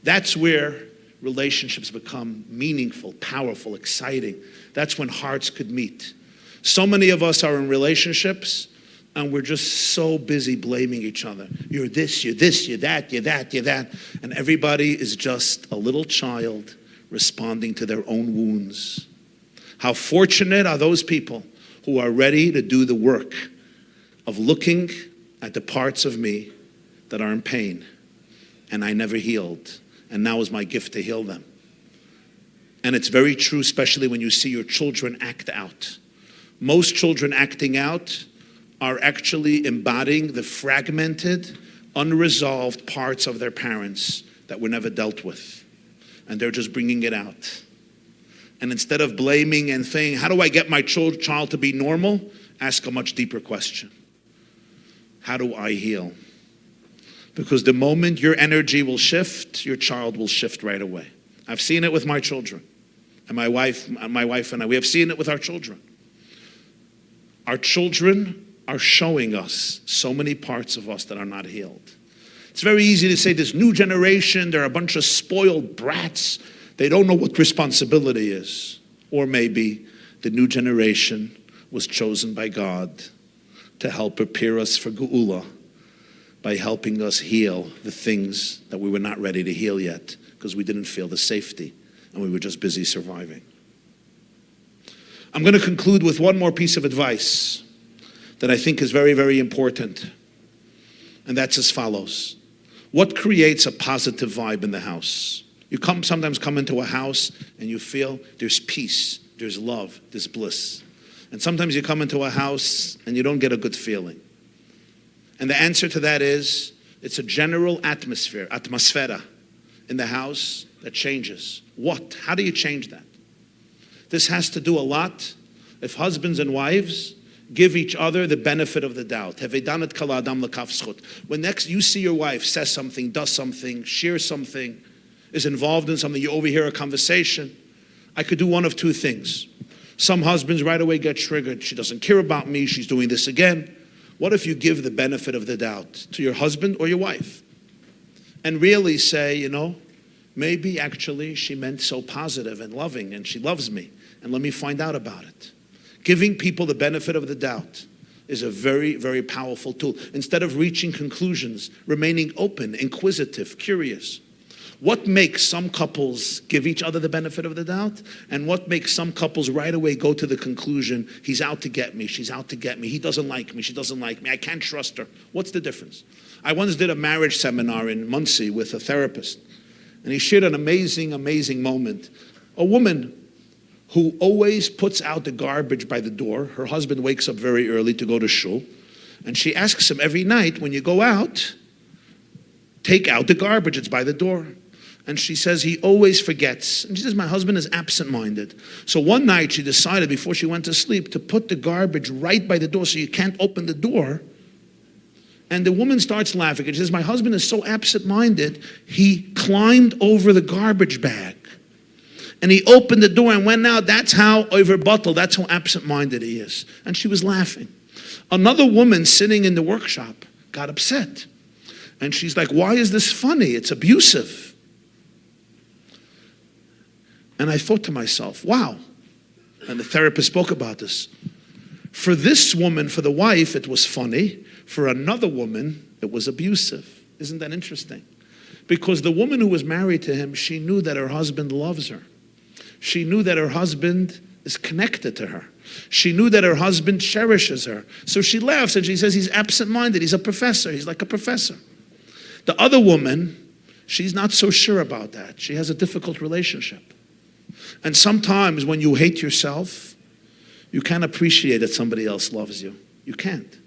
Speaker 2: That's where relationships become meaningful, powerful, exciting. That's when hearts could meet. So many of us are in relationships and we're just so busy blaming each other. You're this, you're that, you're that, you're that. And everybody is just a little child responding to their own wounds. How fortunate are those people who are ready to do the work of looking at the parts of me that are in pain and I never healed. and now is my gift to heal them. And it's very true, especially when you see your children act out. Most children acting out are actually embodying the fragmented, unresolved parts of their parents that were never dealt with. And they're just bringing it out. And instead of blaming and saying, how do I get my child to be normal? Ask a much deeper question. How do I heal? Because the moment your energy will shift, your child will shift right away. I've seen it with my children. And my wife and I, we have seen it with our children. Our children are showing us so many parts of us that are not healed. It's very easy to say this new generation, they're a bunch of spoiled brats. They don't know what responsibility is. Or maybe the new generation was chosen by God to help prepare us for Geula by helping us heal the things that we were not ready to heal yet because we didn't feel the safety and we were just busy surviving. I'm going to conclude with one more piece of advice that I think is very, very important. And that's as follows. What creates a positive vibe in the house? You sometimes come into a house and you feel there's peace, there's love, there's bliss. And sometimes you come into a house and you don't get a good feeling. And the answer to that is, it's a general atmosphere in the house that changes. What? How do you change that? This has to do a lot if husbands and wives give each other the benefit of the doubt. When next you see your wife says something, does something, shares something, is involved in something, you overhear a conversation, I could do one of two things. Some husbands right away get triggered. She doesn't care about me. She's doing this again. What if you give the benefit of the doubt to your husband or your wife and really say, maybe actually she meant so positive and loving and she loves me and let me find out about it. Giving people the benefit of the doubt is a very, very powerful tool. Instead of reaching conclusions, remaining open, inquisitive, curious. What makes some couples give each other the benefit of the doubt? And what makes some couples right away go to the conclusion, he's out to get me, she's out to get me, he doesn't like me, she doesn't like me, I can't trust her. What's the difference? I once did a marriage seminar in Muncie with a therapist, and he shared an amazing, amazing moment. A woman who always puts out the garbage by the door. Her husband wakes up very early to go to shul, and she asks him every night, when you go out, take out the garbage, it's by the door. And she says he always forgets. And she says, my husband is absent-minded. So one night she decided before she went to sleep to put the garbage right by the door so you can't open the door. And the woman starts laughing. And she says, my husband is so absent-minded, he climbed over the garbage bag. And he opened the door and went out. That's how overbottled, that's how absent-minded he is. And she was laughing. Another woman sitting in the workshop got upset. And she's like, why is this funny? It's abusive. And I thought to myself, wow. And the therapist spoke about this. For this woman, for the wife, it was funny. For another woman, it was abusive. Isn't that interesting? Because the woman who was married to him, she knew that her husband loves her. She knew that her husband is connected to her. She knew that her husband cherishes her. So she laughs and she says, he's absent-minded. He's a professor. He's like a professor. The other woman, she's not so sure about that. She has a difficult relationship. And sometimes when you hate yourself, you can't appreciate that somebody else loves you. You can't.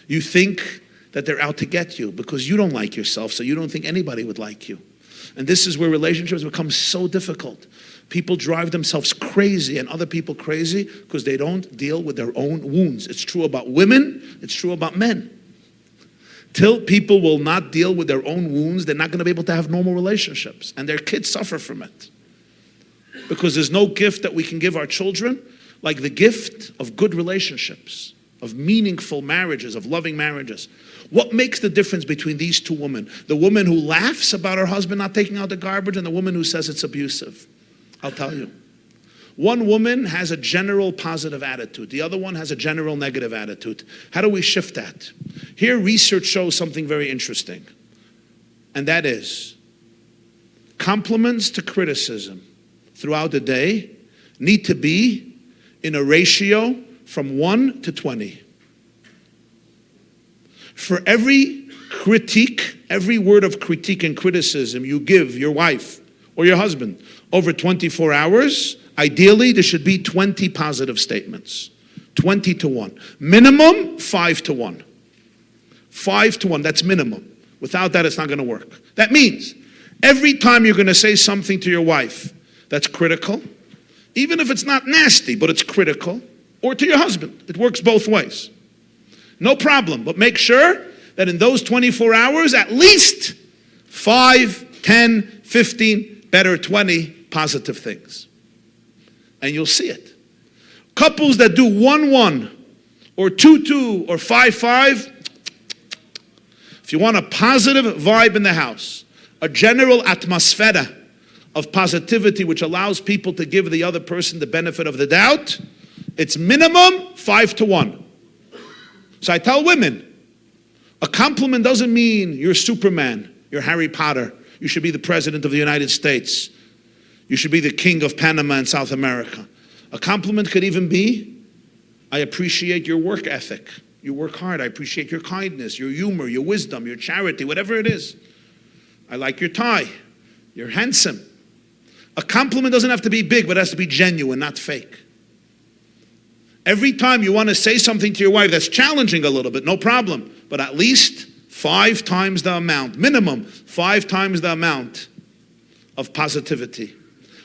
Speaker 2: You think that they're out to get you because you don't like yourself, so you don't think anybody would like you. And this is where relationships become so difficult. People drive themselves crazy and other people crazy because they don't deal with their own wounds. It's true about women, it's true about men. Till people will not deal with their own wounds, they're not going to be able to have normal relationships. And their kids suffer from it. Because there's no gift that we can give our children like the gift of good relationships, of meaningful marriages, of loving marriages. What makes the difference between these two women? The woman who laughs about her husband not taking out the garbage and the woman who says it's abusive. I'll tell you. One woman has a general positive attitude. The other one has a general negative attitude. How do we shift that? Here, research shows something very interesting. And that is, compliments to criticism throughout the day need to be in a ratio from 1 to 20. For every critique, every word of critique and criticism you give your wife or your husband over 24 hours, ideally there should be 20 positive statements. 20 to 1. Minimum 5 to 1. 5 to 1, that's minimum. Without that, it's not going to work. That means every time you're going to say something to your wife that's critical, even if it's not nasty, but it's critical, or to your husband, it works both ways. No problem, but make sure that in those 24 hours, at least 5, 10, 15, better 20 positive things. And you'll see it. Couples that do 1-1 or 2-2 or 5-5, if you want a positive vibe in the house, a general atmosphere of positivity which allows people to give the other person the benefit of the doubt, it's minimum 5 to 1. So I tell women, a compliment doesn't mean you're Superman, you're Harry Potter, you should be the president of the United States, you should be the king of Panama and South America. A compliment could even be, I appreciate your work ethic. You work hard. I appreciate your kindness, your humor, your wisdom, your charity, whatever it is. I like your tie. You're handsome. A compliment doesn't have to be big, but it has to be genuine, not fake. Every time you want to say something to your wife that's challenging a little bit, no problem. But at least 5 times the amount, minimum 5 times the amount of positivity.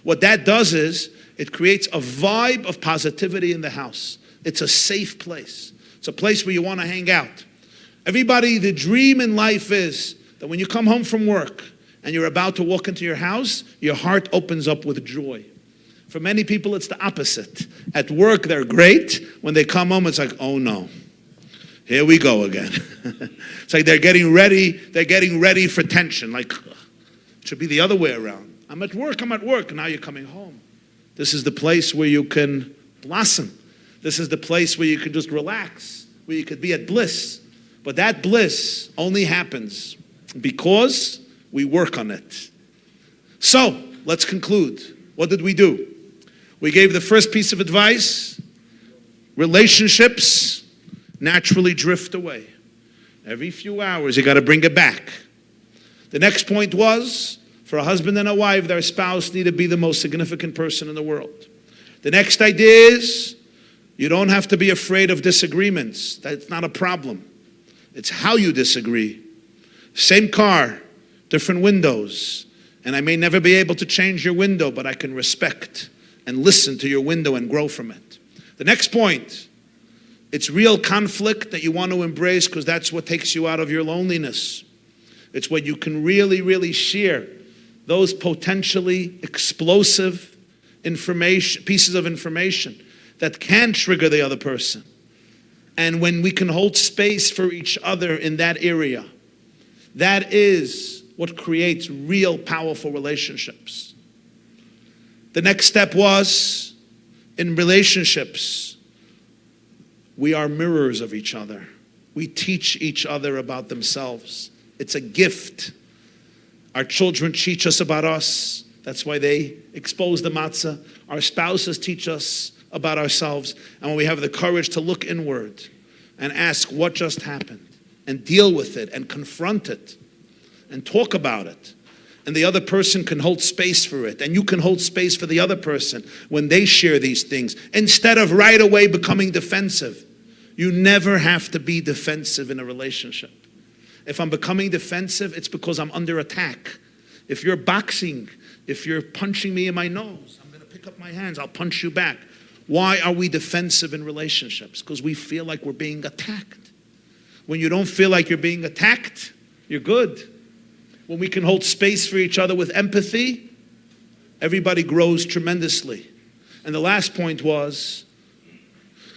Speaker 2: What that does is, it creates a vibe of positivity in the house. It's a safe place. It's a place where you want to hang out. Everybody, the dream in life is that when you come home from work and you're about to walk into your house, your heart opens up with joy. For many people, it's the opposite. At work, they're great. When they come home, it's like, oh no, here we go again. It's like they're getting ready for tension. Like, it should be the other way around. I'm at work, and now you're coming home. This is the place where you can blossom. This is the place where you can just relax, where you could be at bliss. But that bliss only happens because we work on it. So, let's conclude. What did we do? We gave the first piece of advice. Relationships naturally drift away. Every few hours, you got to bring it back. The next point was, for a husband and a wife, their spouse need to be the most significant person in the world. The next idea is, you don't have to be afraid of disagreements. That's not a problem. It's how you disagree. Same car, different windows. And I may never be able to change your window, but I can respect and listen to your window and grow from it. The next point, it's real conflict that you want to embrace because that's what takes you out of your loneliness. It's what you can really, really share. Those potentially explosive pieces of information that can trigger the other person. And when we can hold space for each other in that area, that is what creates real powerful relationships. The next step was, in relationships, we are mirrors of each other. We teach each other about themselves. It's a gift. Our children teach us about us. That's why they expose the matzah. Our spouses teach us about ourselves. And when we have the courage to look inward and ask what just happened and deal with it and confront it and talk about it, and the other person can hold space for it, and you can hold space for the other person when they share these things, instead of right away becoming defensive. You never have to be defensive in a relationship. If I'm becoming defensive, it's because I'm under attack. If you're boxing, if you're punching me in my nose, I'm going to pick up my hands, I'll punch you back. Why are we defensive in relationships? Because we feel like we're being attacked. When you don't feel like you're being attacked, you're good. When we can hold space for each other with empathy, everybody grows tremendously. And the last point was,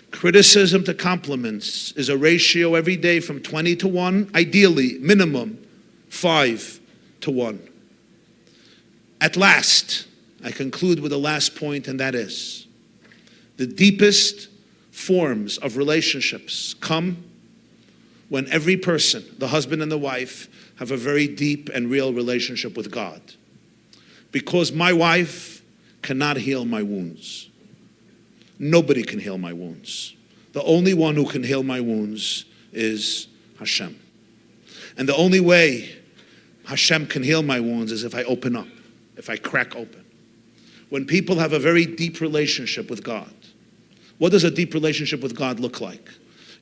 Speaker 2: criticism to compliments is a ratio every day from 20 to 1, ideally, minimum 5 to 1. At last, I conclude with the last point, and that is, the deepest forms of relationships come when every person, the husband and the wife, have a very deep and real relationship with God. Because my wife cannot heal my wounds. Nobody can heal my wounds. The only one who can heal my wounds is Hashem. And the only way Hashem can heal my wounds is if I open up, if I crack open. When people have a very deep relationship with God, what does a deep relationship with God look like?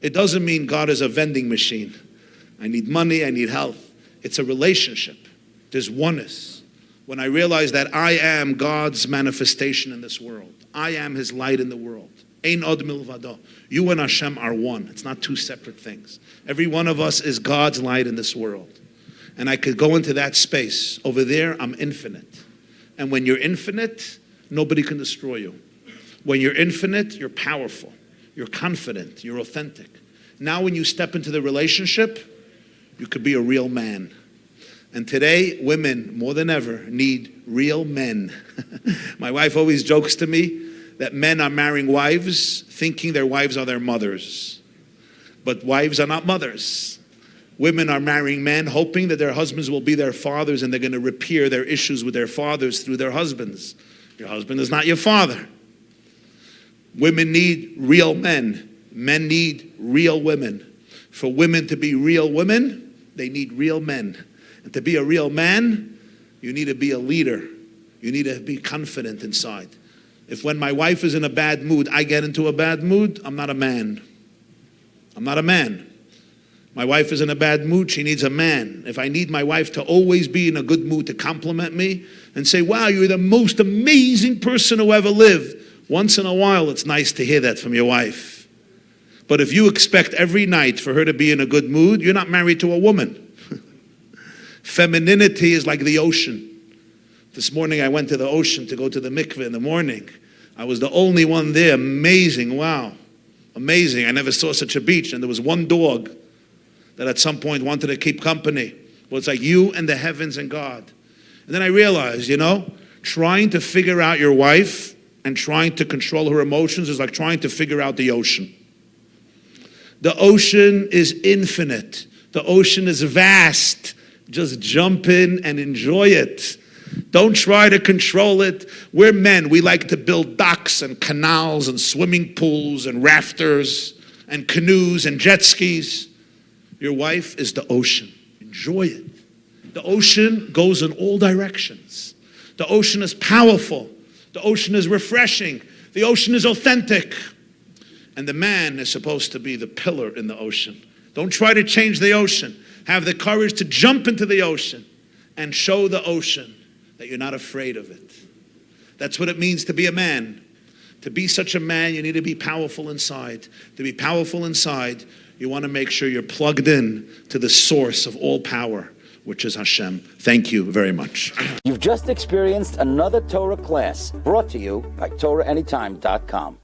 Speaker 2: It doesn't mean God is a vending machine. I need money, I need health. It's a relationship. There's oneness. When I realize that I am God's manifestation in this world. I am His light in the world. Ein od milvado. You and Hashem are one. It's not two separate things. Every one of us is God's light in this world. And I could go into that space. Over there, I'm infinite. And when you're infinite, nobody can destroy you. When you're infinite, you're powerful. You're confident. You're authentic. Now when you step into the relationship, you could be a real man. And today, women, more than ever, need real men. My wife always jokes to me that men are marrying wives thinking their wives are their mothers. But wives are not mothers. Women are marrying men hoping that their husbands will be their fathers and they're going to repair their issues with their fathers through their husbands. Your husband is not your father. Women need real men. Men need real women. For women to be real women, they need real men. And to be a real man, you need to be a leader. You need to be confident inside. If when my wife is in a bad mood, I get into a bad mood, I'm not a man. I'm not a man. My wife is in a bad mood, she needs a man. If I need my wife to always be in a good mood to compliment me and say, wow, you're the most amazing person who ever lived. Once in a while, it's nice to hear that from your wife. But if you expect every night for her to be in a good mood, you're not married to a woman. Femininity is like the ocean. This morning I went to the ocean to go to the mikveh in the morning. I was the only one there. Amazing, wow. Amazing. I never saw such a beach. And there was one dog that at some point wanted to keep company. Well, it's like you and the heavens and God. And then I realized, trying to figure out your wife and trying to control her emotions is like trying to figure out the ocean. The ocean is infinite. The ocean is vast. Just jump in and enjoy it. Don't try to control it. We're men. We like to build docks and canals and swimming pools and rafters and canoes and jet skis. Your wife is the ocean. Enjoy it. The ocean goes in all directions. The ocean is powerful. The ocean is refreshing. The ocean is authentic. And the man is supposed to be the pillar in the ocean. Don't try to change the ocean. Have the courage to jump into the ocean and show the ocean that you're not afraid of it. That's what it means to be a man. To be such a man, you need to be powerful inside. To be powerful inside, you want to make sure you're plugged in to the source of all power, which is Hashem. Thank you very much.
Speaker 1: You've just experienced another Torah class brought to you by TorahAnytime.com.